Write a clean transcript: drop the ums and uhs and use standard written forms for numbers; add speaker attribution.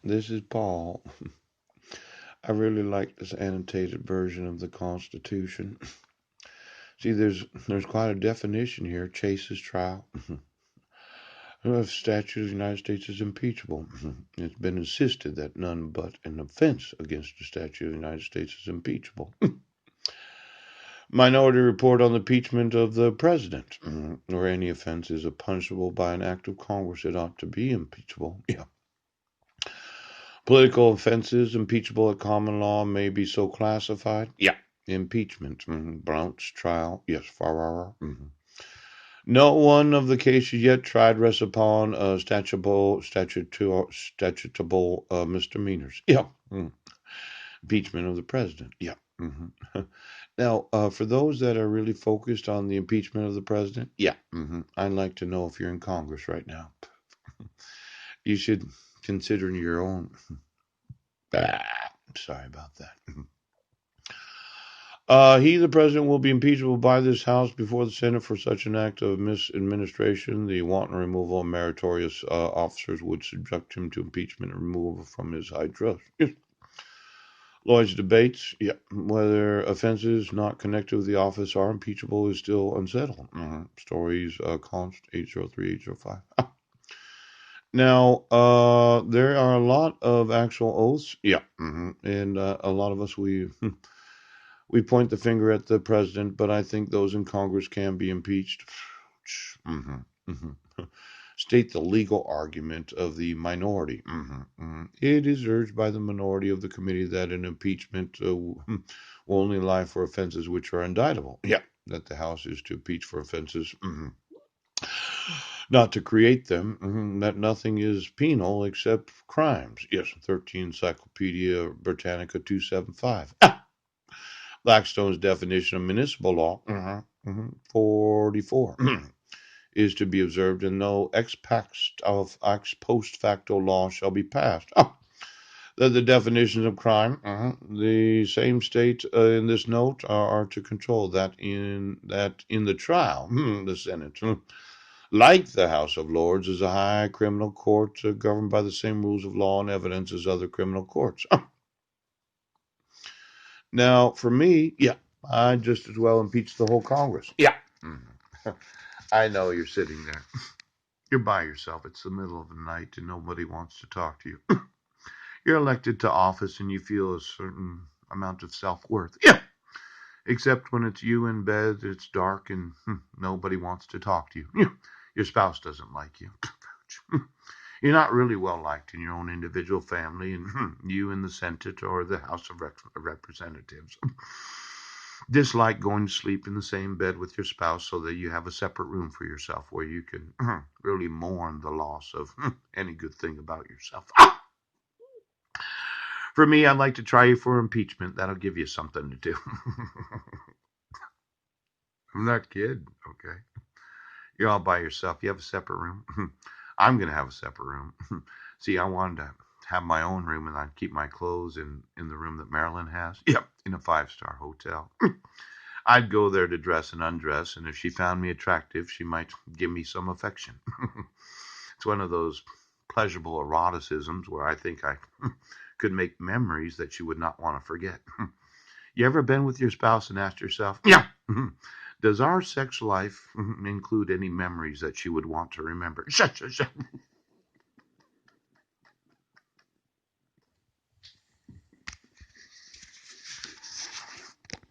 Speaker 1: This is Paul. I really like this annotated version of the Constitution. See, there's quite a definition here. Chase's trial. If statute of the United States is impeachable, it's been insisted that none but an offense against the statute of the United States is impeachable. Minority Report on the impeachment of the president, or any offense is punishable by an act of Congress. It ought to be impeachable. Yeah. Political offenses impeachable at common law may be so classified. Yeah. Impeachment. Blount's trial. Yes. Farrar. No one of the cases yet tried rests upon statutable misdemeanors. Yeah. Impeachment of the president. Yeah. Now, for those that are really focused on the impeachment of the president, yeah, I'd like to know if you're in Congress right now. You should consider your own. Sorry about that. He, the president, will be impeachable by this House before the Senate for such an act of misadministration. The wanton removal of meritorious officers would subject him to impeachment and removal from his high trust. Yes. Lloyd's debates, yeah, whether offenses not connected with the office are impeachable is still unsettled. Stories, const 803, 805. Now, there are a lot of actual oaths, yeah, and a lot of us we point the finger at the president, but I think those in Congress can be impeached. State the legal argument of the minority. It is urged by the minority of the committee that an impeachment will only lie for offenses which are indictable. Yeah, that the House is to impeach for offenses, not to create them. That nothing is penal except crimes. Yes, 13 Encyclopedia Britannica 275. Blackstone's definition of municipal law, 44. Is to be observed, and no ex post facto law shall be passed. The definitions of crime, the same state in this note are to control that in the trial, the Senate, like the House of Lords, is a high criminal court governed by the same rules of law and evidence as other criminal courts. Now, for me, yeah, I'd just as well impeach the whole Congress. Yeah. I know you're sitting there. You're by yourself. It's the middle of the night and nobody wants to talk to you. You're elected to office and you feel a certain amount of self-worth. Yeah. Except when it's you in bed, it's dark, and nobody wants to talk to you. Your spouse doesn't like you. You're not really well liked in your own individual family, and you in the Senate or the House of Representatives dislike going to sleep in the same bed with your spouse so that you have a separate room for yourself where you can really mourn the loss of any good thing about yourself. For me, I'd like to try you for impeachment. That'll give you something to do. I'm not kidding, okay? You're all by yourself. You have a separate room. I'm going to have a separate room. See, I wanted to have my own room, and I'd keep my clothes in the room that Marilyn has. Yep, in a 5-star hotel. I'd go there to dress and undress, and if she found me attractive, she might give me some affection. It's one of those pleasurable eroticisms where I think I could make memories that you would not want to forget. You ever been with your spouse and asked yourself, yeah, does our sex life include any memories that she would want to remember? Shut.